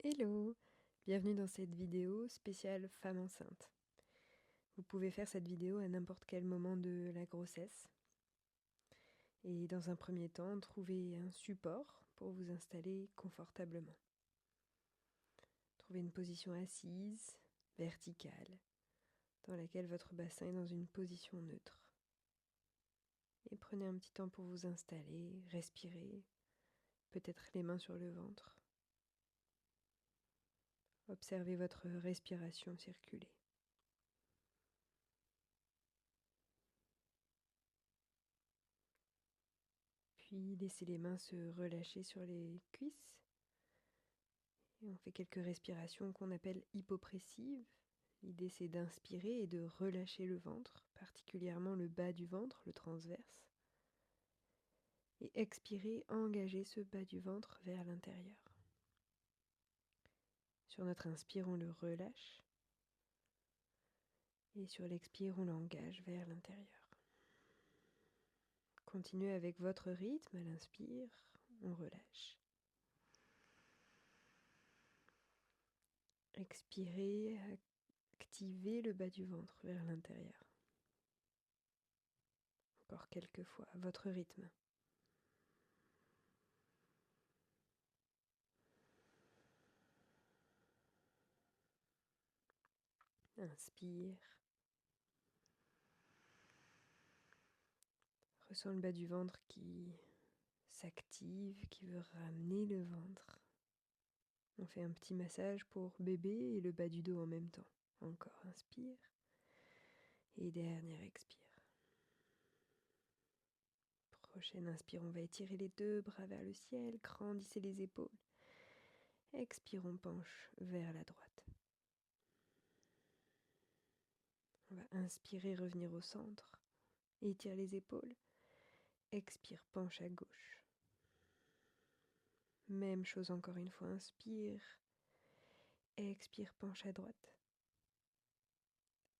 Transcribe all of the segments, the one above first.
Hello! Bienvenue dans cette vidéo spéciale femme enceinte. Vous pouvez faire cette vidéo à n'importe quel moment de la grossesse. Et dans un premier temps, trouvez un support pour vous installer confortablement. Trouvez une position assise, verticale, dans laquelle votre bassin est dans une position neutre. Et prenez un petit temps pour vous installer, respirer, peut-être les mains sur le ventre. Observez votre respiration circuler. Puis laissez les mains se relâcher sur les cuisses. Et on fait quelques respirations qu'on appelle hypopressives. L'idée c'est d'inspirer et de relâcher le ventre, particulièrement le bas du ventre, le transverse. Et expirer, engager ce bas du ventre vers l'intérieur. Sur notre inspire, on le relâche. Et sur l'expire, on l'engage vers l'intérieur. Continuez avec votre rythme. À l'inspire, on relâche. Expirez, activez le bas du ventre vers l'intérieur. Encore quelques fois, à votre rythme. Inspire. Ressens le bas du ventre qui s'active, qui veut ramener le ventre. On fait un petit massage pour bébé et le bas du dos en même temps. Encore inspire. Et dernière expire. Prochaine inspire, on va étirer les deux bras vers le ciel, grandissez les épaules. Expire, on penche vers la droite. On va inspirer, revenir au centre. Étire les épaules. Expire, penche à gauche. Même chose encore une fois, inspire. Expire, penche à droite.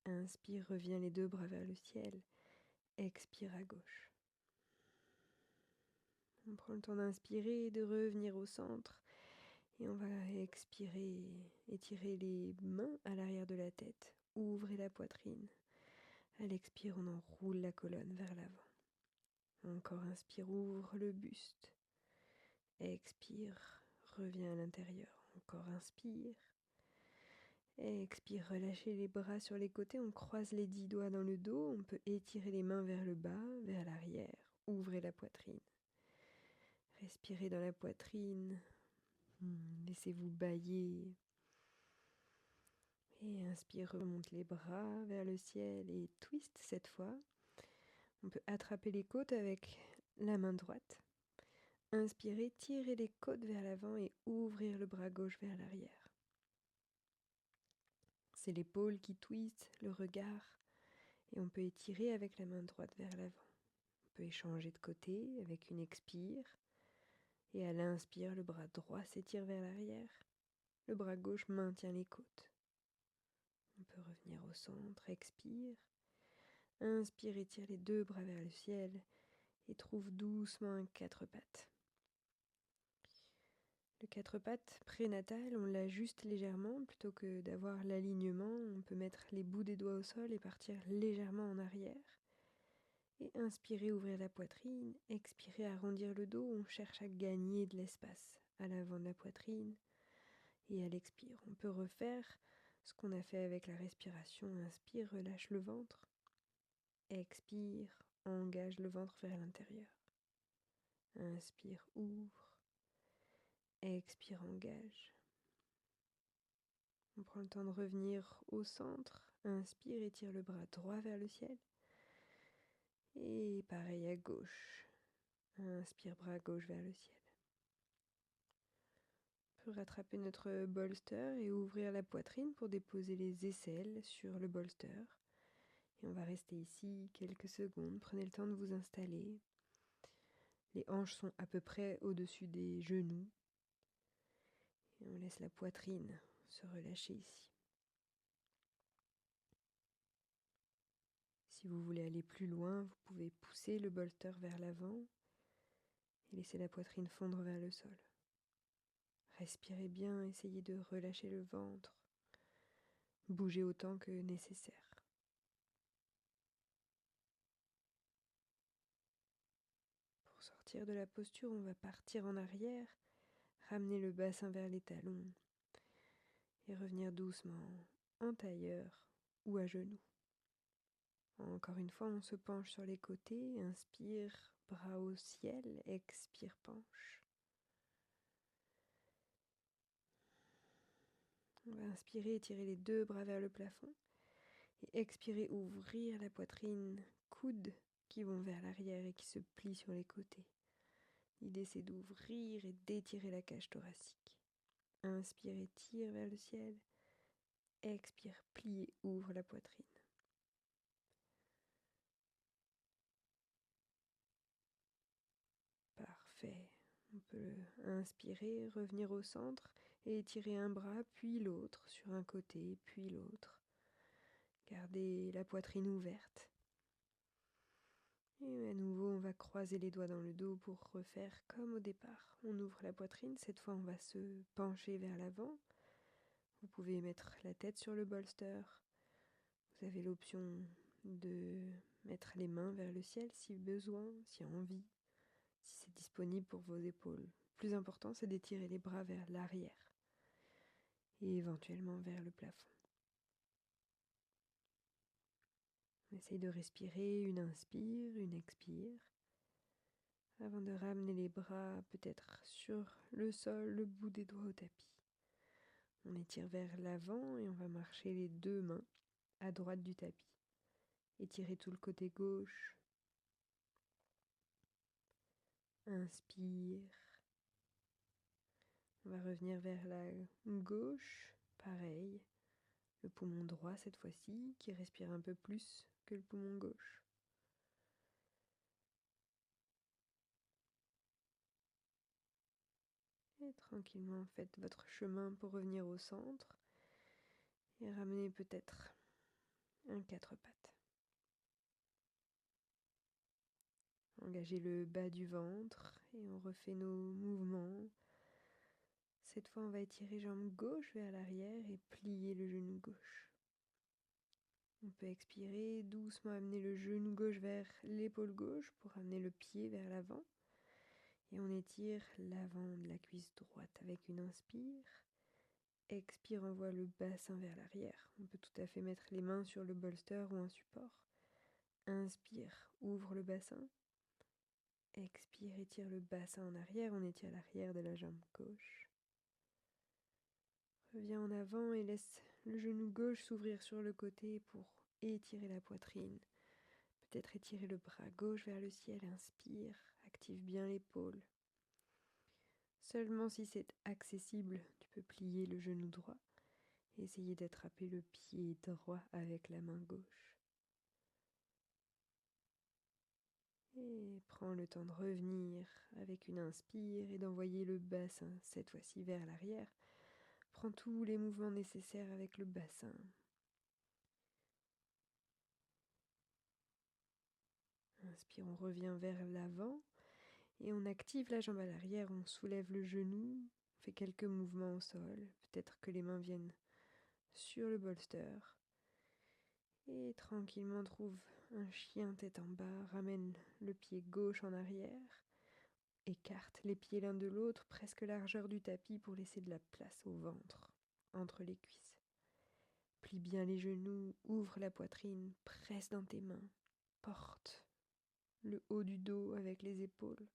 Inspire, reviens les deux bras vers le ciel. Expire à gauche. On prend le temps d'inspirer et de revenir au centre. Et on va expirer, étirer les mains à l'arrière de la tête. Ouvrez la poitrine. À l'expire, on enroule la colonne vers l'avant. Encore inspire, ouvre le buste. Expire, reviens à l'intérieur. Encore inspire. Expire, relâchez les bras sur les côtés. On croise les 10 doigts dans le dos. On peut étirer les mains vers le bas, vers l'arrière. Ouvrez la poitrine. Respirez dans la poitrine. Laissez-vous bâiller. Et inspire, remonte les bras vers le ciel et twist cette fois. On peut attraper les côtes avec la main droite. Inspirez, tirez les côtes vers l'avant et ouvrir le bras gauche vers l'arrière. C'est l'épaule qui twist, le regard. Et on peut étirer avec la main droite vers l'avant. On peut échanger de côté avec une expire. Et à l'inspire, le bras droit s'étire vers l'arrière. Le bras gauche maintient les côtes. On peut revenir au centre, expire. Inspire, étire les deux bras vers le ciel et trouve doucement un quatre pattes. Le quatre pattes prénatal, on l'ajuste légèrement. Plutôt que d'avoir l'alignement, on peut mettre les bouts des doigts au sol et partir légèrement en arrière. Et inspirer, ouvrir la poitrine. Expirer, arrondir le dos. On cherche à gagner de l'espace à l'avant de la poitrine. Et à l'expire, on peut refaire ce qu'on a fait avec la respiration. Inspire, relâche le ventre. Expire, engage le ventre vers l'intérieur. Inspire, ouvre. Expire, engage. On prend le temps de revenir au centre. Inspire, étire le bras droit vers le ciel. Et pareil à gauche. Inspire, bras gauche vers le ciel. On peut rattraper notre bolster et ouvrir la poitrine pour déposer les aisselles sur le bolster. Et on va rester ici quelques secondes. Prenez le temps de vous installer. Les hanches sont à peu près au-dessus des genoux. Et on laisse la poitrine se relâcher ici. Si vous voulez aller plus loin, vous pouvez pousser le bolster vers l'avant et laisser la poitrine fondre vers le sol. Respirez bien, essayez de relâcher le ventre. Bougez autant que nécessaire. Pour sortir de la posture, on va partir en arrière, ramener le bassin vers les talons et revenir doucement en tailleur ou à genoux. Encore une fois, on se penche sur les côtés, inspire, bras au ciel, expire, penche. On va inspirer, étirer les deux bras vers le plafond et expirer, ouvrir la poitrine, coudes qui vont vers l'arrière et qui se plient sur les côtés. L'idée c'est d'ouvrir et d'étirer la cage thoracique. Inspire, tire vers le ciel. Expire, plie et ouvre la poitrine. Parfait. On peut inspirer, revenir au centre et étirer un bras, puis l'autre, sur un côté, puis l'autre. Gardez la poitrine ouverte. Et à nouveau, on va croiser les doigts dans le dos pour refaire comme au départ. On ouvre la poitrine, cette fois on va se pencher vers l'avant. Vous pouvez mettre la tête sur le bolster. Vous avez l'option de mettre les mains vers le ciel si besoin, si envie, si c'est disponible pour vos épaules. Le plus important, c'est d'étirer les bras vers l'arrière et éventuellement vers le plafond. On essaye de respirer, une inspire, une expire, avant de ramener les bras peut-être sur le sol, le bout des doigts au tapis. On étire vers l'avant et on va marcher les deux mains à droite du tapis. Étirez tout le côté gauche. Inspire. On va revenir vers la gauche, pareil. Le poumon droit cette fois-ci, qui respire un peu plus que le poumon gauche. Et tranquillement, faites votre chemin pour revenir au centre et ramenez peut-être un quatre pattes. Engagez le bas du ventre et on refait nos mouvements. Cette fois, on va étirer jambe gauche vers l'arrière et plier le genou gauche. On peut expirer, doucement amener le genou gauche vers l'épaule gauche pour amener le pied vers l'avant. Et on étire l'avant de la cuisse droite avec une inspire. Expire, envoie le bassin vers l'arrière. On peut tout à fait mettre les mains sur le bolster ou un support. Inspire, ouvre le bassin. Expire, étire le bassin en arrière. On étire l'arrière de la jambe gauche. Reviens en avant et laisse le genou gauche s'ouvrir sur le côté pour étirer la poitrine. Peut-être étirer le bras gauche vers le ciel. Inspire, active bien l'épaule. Seulement si c'est accessible, tu peux plier le genou droit et essayer d'attraper le pied droit avec la main gauche. Et prends le temps de revenir avec une inspire et d'envoyer le bassin, cette fois-ci vers l'arrière. Prends tous les mouvements nécessaires avec le bassin. Inspire, on revient vers l'avant et on active la jambe à l'arrière, on soulève le genou, on fait quelques mouvements au sol, peut-être que les mains viennent sur le bolster. Et tranquillement trouve un chien tête en bas, ramène le pied gauche en arrière, écarte les pieds l'un de l'autre, presque largeur du tapis pour laisser de la place au ventre, entre les cuisses. Plie bien les genoux, ouvre la poitrine, presse dans tes mains, porte le haut du dos avec les épaules.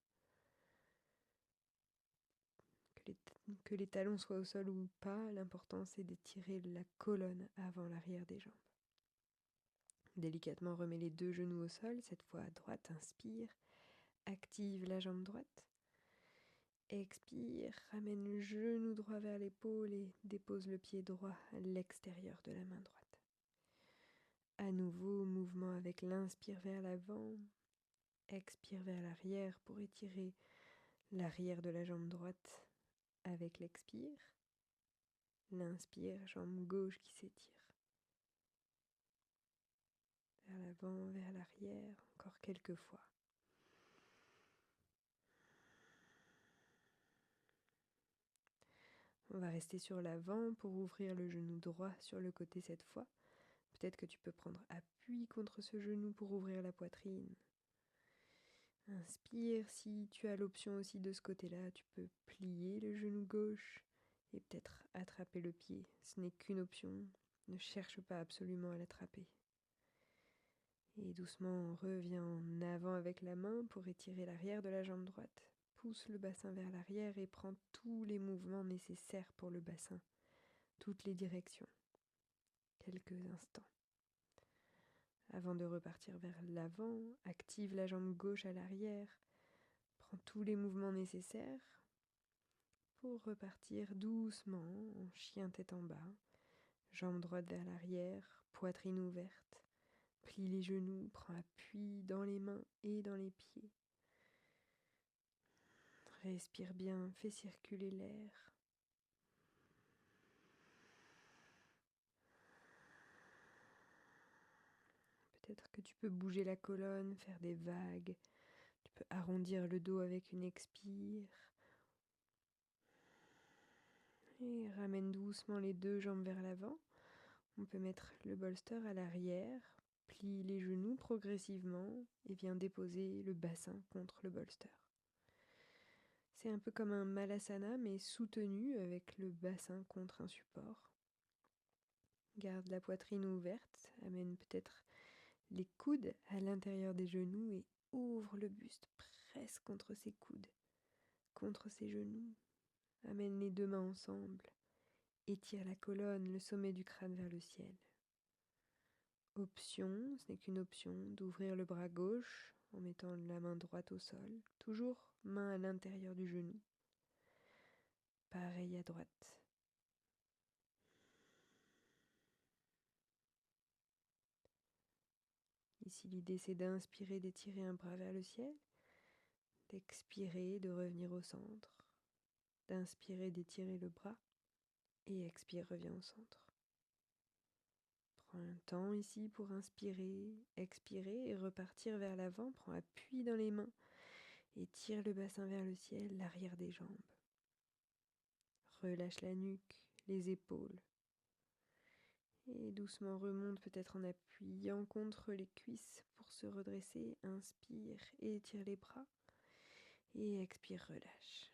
Que les talons soient au sol ou pas, l'important c'est d'étirer la colonne avant l'arrière des jambes. Délicatement remets les deux genoux au sol, cette fois à droite, inspire, active la jambe droite. Expire, ramène le genou droit vers l'épaule et dépose le pied droit à l'extérieur de la main droite. À nouveau, mouvement avec l'inspire vers l'avant, expire vers l'arrière pour étirer l'arrière de la jambe droite avec l'expire. L'inspire, jambe gauche qui s'étire. Vers l'avant, vers l'arrière, encore quelques fois. On va rester sur l'avant pour ouvrir le genou droit sur le côté cette fois. Peut-être que tu peux prendre appui contre ce genou pour ouvrir la poitrine. Inspire, si tu as l'option aussi de ce côté-là, tu peux plier le genou gauche et peut-être attraper le pied. Ce n'est qu'une option, ne cherche pas absolument à l'attraper. Et doucement, reviens en avant avec la main pour étirer l'arrière de la jambe droite. Pousse le bassin vers l'arrière et prends tous les mouvements nécessaires pour le bassin, toutes les directions. Quelques instants. Avant de repartir vers l'avant, active la jambe gauche à l'arrière. Prends tous les mouvements nécessaires pour repartir doucement en chien tête en bas. Jambe droite vers l'arrière, poitrine ouverte. Plie les genoux, prends appui dans les mains et dans les pieds. Respire bien, fais circuler l'air. Peut-être que tu peux bouger la colonne, faire des vagues. Tu peux arrondir le dos avec une expire. Et ramène doucement les deux jambes vers l'avant. On peut mettre le bolster à l'arrière, plie les genoux progressivement et viens déposer le bassin contre le bolster. C'est un peu comme un malasana mais soutenu avec le bassin contre un support. Garde la poitrine ouverte, amène peut-être les coudes à l'intérieur des genoux et ouvre le buste, presse contre ses coudes, contre ses genoux. Amène les deux mains ensemble, étire la colonne, le sommet du crâne vers le ciel. Option, ce n'est qu'une option, d'ouvrir le bras gauche en mettant la main droite au sol, toujours main à l'intérieur du genou. Pareil à droite. Ici, l'idée c'est d'inspirer, d'étirer un bras vers le ciel, d'expirer, de revenir au centre, d'inspirer, d'étirer le bras, et expire, reviens au centre. Prends un temps ici pour inspirer, expirer et repartir vers l'avant. Prends appui dans les mains et tire le bassin vers le ciel, l'arrière des jambes. Relâche la nuque, les épaules. Et doucement remonte peut-être en appuyant contre les cuisses pour se redresser. Inspire et étire les bras. Et expire, relâche.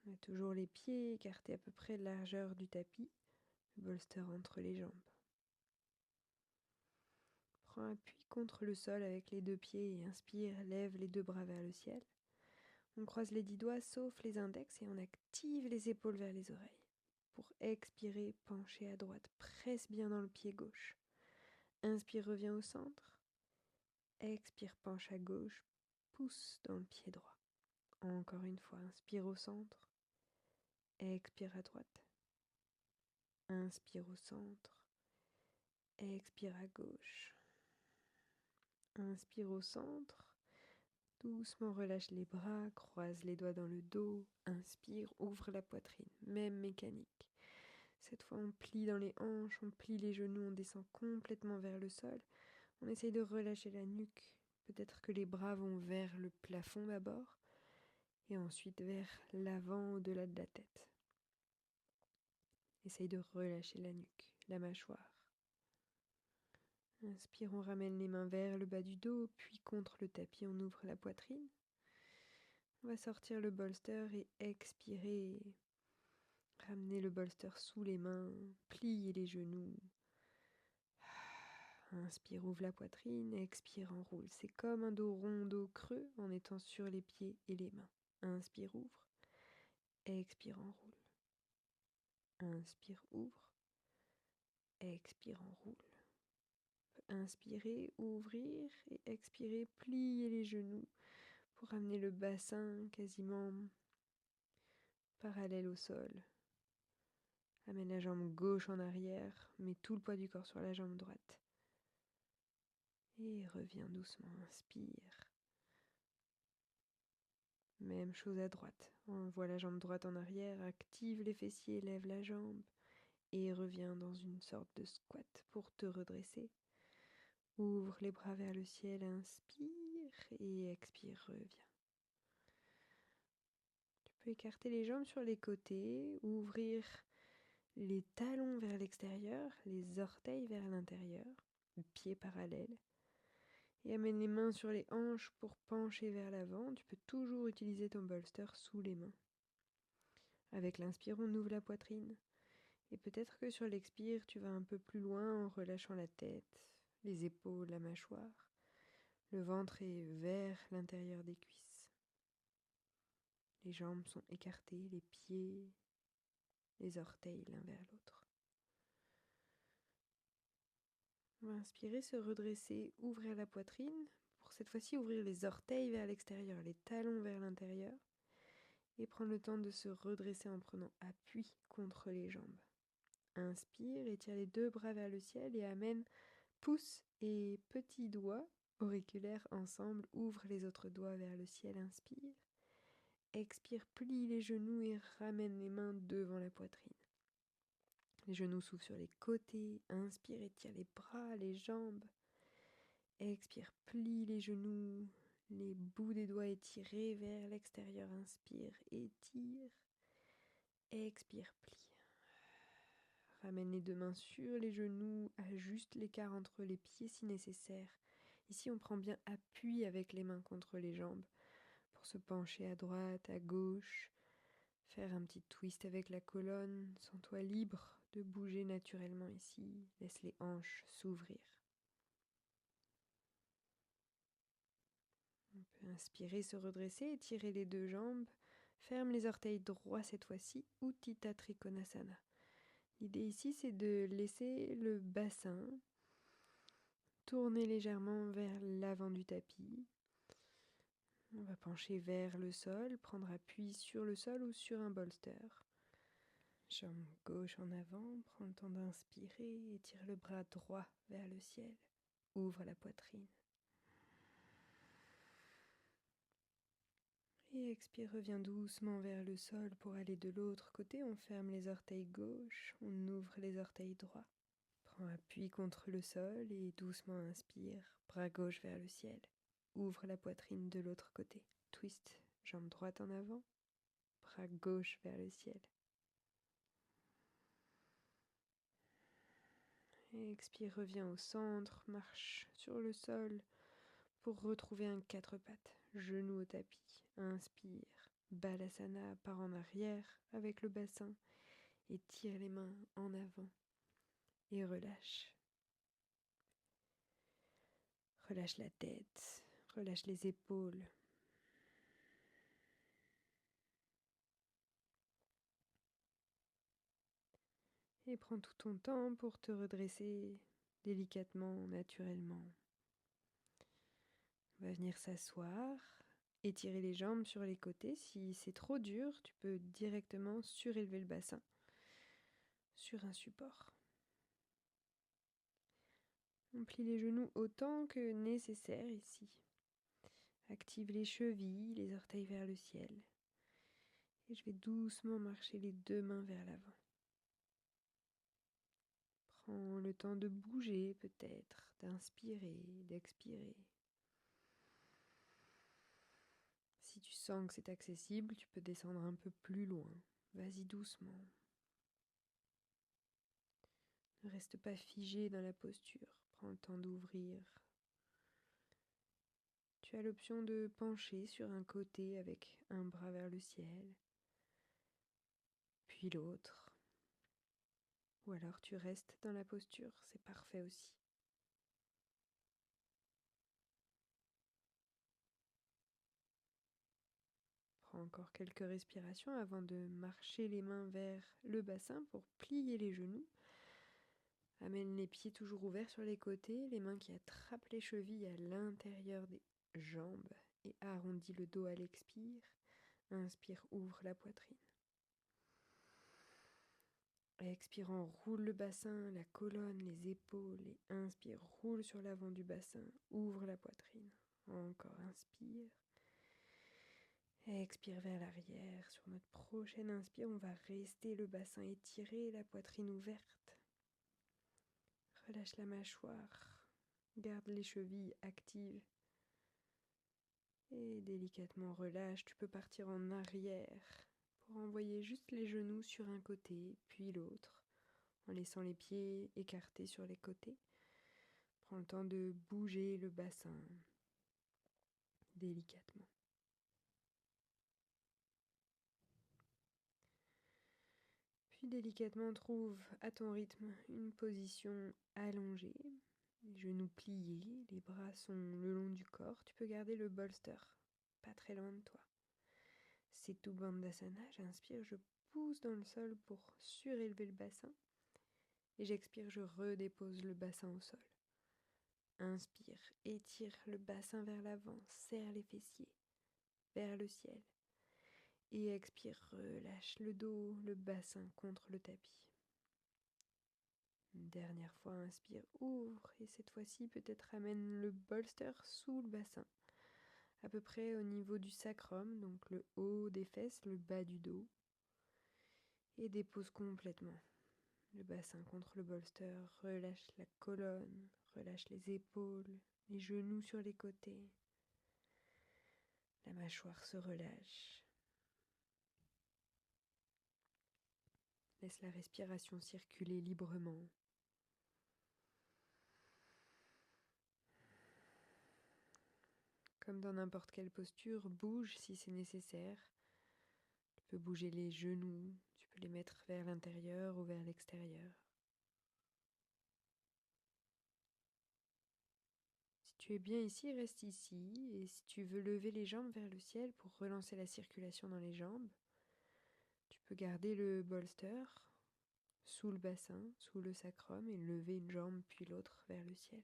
On a toujours les pieds écartés à peu près de largeur du tapis, le bolster entre les jambes. Prends appui contre le sol avec les deux pieds et inspire, lève les deux bras vers le ciel. On croise les 10 doigts sauf les index et on active les épaules vers les oreilles. Pour expirer, pencher à droite, presse bien dans le pied gauche. Inspire, reviens au centre. Expire, penche à gauche, pousse dans le pied droit. Encore une fois, inspire au centre. Expire à droite. Inspire au centre. Expire à gauche. Inspire au centre. Doucement relâche les bras, croise les doigts dans le dos. Inspire, ouvre la poitrine. Même mécanique. Cette fois, on plie dans les hanches, on plie les genoux, on descend complètement vers le sol. On essaye de relâcher la nuque. Peut-être que les bras vont vers le plafond d'abord et ensuite vers l'avant au-delà de la tête. Essaye de relâcher la nuque, la mâchoire. Inspire, on ramène les mains vers le bas du dos, puis contre le tapis, on ouvre la poitrine. On va sortir le bolster et expirer. Ramener le bolster sous les mains, plier les genoux. Inspire, ouvre la poitrine, expire, enroule. C'est comme un dos rond, dos creux en étant sur les pieds et les mains. Inspire, ouvre. Expire, enroule. Inspire, ouvre. Expire, enroule. Inspirer, ouvrir et expirer, plier les genoux pour amener le bassin quasiment parallèle au sol. Amène la jambe gauche en arrière, mets tout le poids du corps sur la jambe droite. Et reviens doucement, inspire. Même chose à droite. Envoie la jambe droite en arrière, active les fessiers, lève la jambe et reviens dans une sorte de squat pour te redresser. Ouvre les bras vers le ciel, inspire et expire, reviens. peux écarter les jambes sur les côtés, ouvrir les talons vers l'extérieur, les orteils vers l'intérieur, le pied parallèle. Et amène les mains sur les hanches pour pencher vers l'avant. Tu peux toujours utiliser ton bolster sous les mains. Avec l'inspire, on ouvre la poitrine. Et peut-être que sur l'expire, tu vas un peu plus loin en relâchant la tête, les épaules, la mâchoire. Le ventre est vers l'intérieur des cuisses. Les jambes sont écartées, les pieds, les orteils l'un vers l'autre. On va inspirer, se redresser, ouvrir la poitrine. Pour cette fois-ci, ouvrir les orteils vers l'extérieur, les talons vers l'intérieur. Et prendre le temps de se redresser en prenant appui contre les jambes. Inspire, étire les deux bras vers le ciel et amène pouce et petit doigt auriculaires ensemble. Ouvre les autres doigts vers le ciel, inspire. Expire, plie les genoux et ramène les mains devant la poitrine. Les genoux s'ouvrent sur les côtés. Inspire, étire les bras, les jambes. Expire, plie les genoux. Les bouts des doigts étirés vers l'extérieur. Inspire, étire. Expire, plie. Ramène les deux mains sur les genoux. Ajuste l'écart entre les pieds si nécessaire. Ici, on prend bien appui avec les mains contre les jambes pour se pencher à droite, à gauche. Faire un petit twist avec la colonne. Sens-toi libre de bouger naturellement ici. Laisse les hanches s'ouvrir. On peut inspirer, se redresser, étirer les deux jambes. Ferme les orteils droits cette fois-ci. Utthita Trikonasana. L'idée ici, c'est de laisser le bassin tourner légèrement vers l'avant du tapis. On va pencher vers le sol, prendre appui sur le sol ou sur un bolster. Jambe gauche en avant, prends le temps d'inspirer, étire le bras droit vers le ciel, ouvre la poitrine. Et expire, reviens doucement vers le sol pour aller de l'autre côté. On ferme les orteils gauche, on ouvre les orteils droits. Prends appui contre le sol et doucement inspire, bras gauche vers le ciel. Ouvre la poitrine de l'autre côté. Twist, jambe droite en avant, bras gauche vers le ciel. Et expire, reviens au centre, marche sur le sol pour retrouver un quatre pattes, genou au tapis. Inspire, Balasana, part en arrière avec le bassin et tire les mains en avant et relâche. Relâche la tête, relâche les épaules. Et prends tout ton temps pour te redresser délicatement, naturellement. On va venir s'asseoir, étirer les jambes sur les côtés. Si c'est trop dur, tu peux directement surélever le bassin sur un support. On plie les genoux autant que nécessaire ici. Active les chevilles, les orteils vers le ciel. Et je vais doucement marcher les deux mains vers l'avant. Prends le temps de bouger peut-être, d'inspirer, d'expirer. Si tu sens que c'est accessible, tu peux descendre un peu plus loin. Vas-y doucement. Ne reste pas figé dans la posture. Prends le temps d'ouvrir. Tu as l'option de pencher sur un côté avec un bras vers le ciel, puis l'autre. Ou alors tu restes dans la posture, c'est parfait aussi. Prends encore quelques respirations avant de marcher les mains vers le bassin pour plier les genoux. Amène les pieds toujours ouverts sur les côtés, les mains qui attrapent les chevilles à l'intérieur des jambes et arrondis le dos à l'expire. Inspire, ouvre la poitrine. Expirant, roule le bassin, la colonne, les épaules et inspire, roule sur l'avant du bassin, ouvre la poitrine. Encore inspire. Expire vers l'arrière. Sur notre prochaine inspire, on va rester le bassin étiré, la poitrine ouverte. Relâche la mâchoire. Garde les chevilles actives. Et délicatement relâche. Tu peux partir en arrière pour envoyer juste les genoux sur un côté, puis l'autre, en laissant les pieds écartés sur les côtés. Prends le temps de bouger le bassin délicatement. Puis délicatement trouve à ton rythme une position allongée, les genoux pliés, les bras sont le long du corps. Tu peux garder le bolster pas très loin de toi. Setu Bandhasana, j'inspire, je pousse dans le sol pour surélever le bassin. Et j'expire, je redépose le bassin au sol. Inspire, étire le bassin vers l'avant, serre les fessiers vers le ciel. Et expire, relâche le dos, le bassin contre le tapis. Une dernière fois, inspire, ouvre et cette fois-ci peut-être ramène le bolster sous le bassin, à peu près au niveau du sacrum, donc le haut des fesses, le bas du dos, et dépose complètement le bassin contre le bolster, relâche la colonne, relâche les épaules, les genoux sur les côtés, la mâchoire se relâche. Laisse la respiration circuler librement. Comme dans n'importe quelle posture, bouge si c'est nécessaire. Tu peux bouger les genoux, tu peux les mettre vers l'intérieur ou vers l'extérieur. Si tu es bien ici, reste ici. Et si tu veux lever les jambes vers le ciel pour relancer la circulation dans les jambes, tu peux garder le bolster sous le bassin, sous le sacrum et lever une jambe puis l'autre vers le ciel.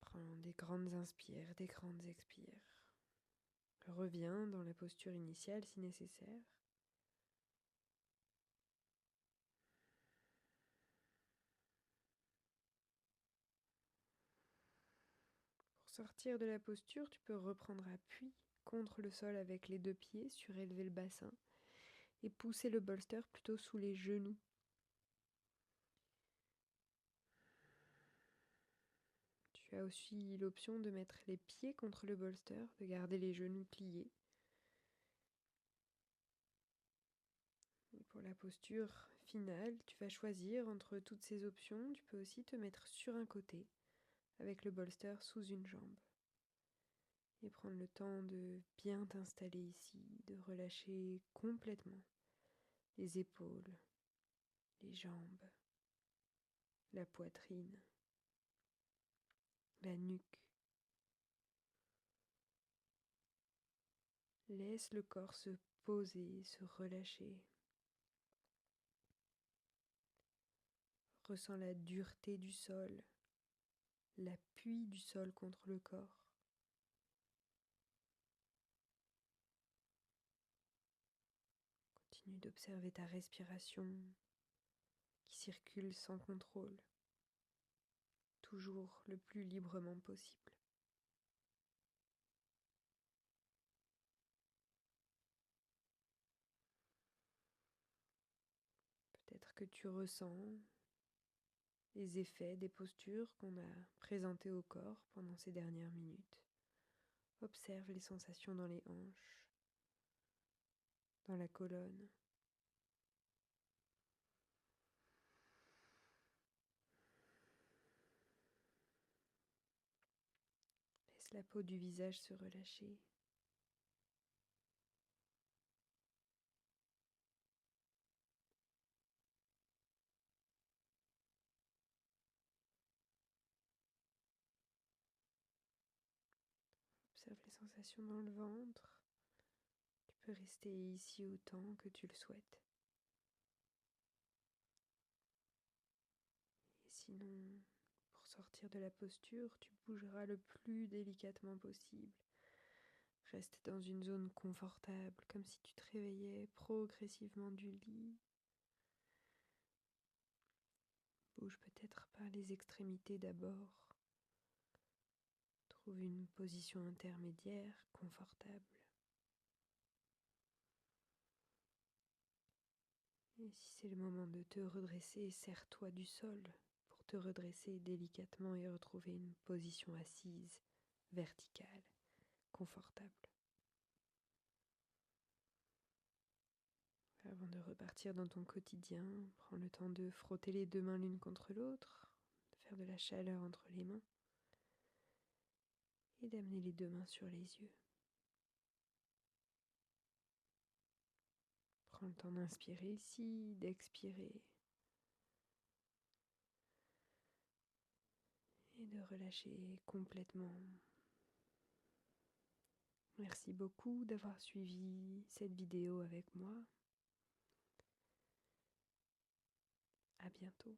Prends des grandes inspires, des grandes expires. Reviens dans la posture initiale si nécessaire. Pour sortir de la posture, tu peux reprendre appui contre le sol avec les deux pieds, surélever le bassin et pousser le bolster plutôt sous les genoux. Tu as aussi l'option de mettre les pieds contre le bolster, de garder les genoux pliés. Et pour la posture finale, tu vas choisir entre toutes ces options. Tu peux aussi te mettre sur un côté avec le bolster sous une jambe. Et prendre le temps de bien t'installer ici, de relâcher complètement les épaules, les jambes, la poitrine, la nuque. Laisse le corps se poser, se relâcher. Ressens la dureté du sol, l'appui du sol contre le corps. Continue d'observer ta respiration qui circule sans contrôle, toujours le plus librement possible. Peut-être que tu ressens les effets des postures qu'on a présentées au corps pendant ces dernières minutes. Observe les sensations dans les hanches, dans la colonne. Laisse la peau du visage se relâcher. Observe les sensations dans le ventre. Tu peux rester ici autant que tu le souhaites. Et sinon, pour sortir de la posture, tu bougeras le plus délicatement possible. Reste dans une zone confortable, comme si tu te réveillais progressivement du lit. Bouge peut-être par les extrémités d'abord. Trouve une position intermédiaire, confortable. Et si c'est le moment de te redresser, serre-toi du sol pour te redresser délicatement et retrouver une position assise, verticale, confortable. Avant de repartir dans ton quotidien, prends le temps de frotter les deux mains l'une contre l'autre, de faire de la chaleur entre les mains et d'amener les deux mains sur les yeux. Prends le temps d'inspirer ici, d'expirer et de relâcher complètement. Merci beaucoup d'avoir suivi cette vidéo avec moi. À bientôt.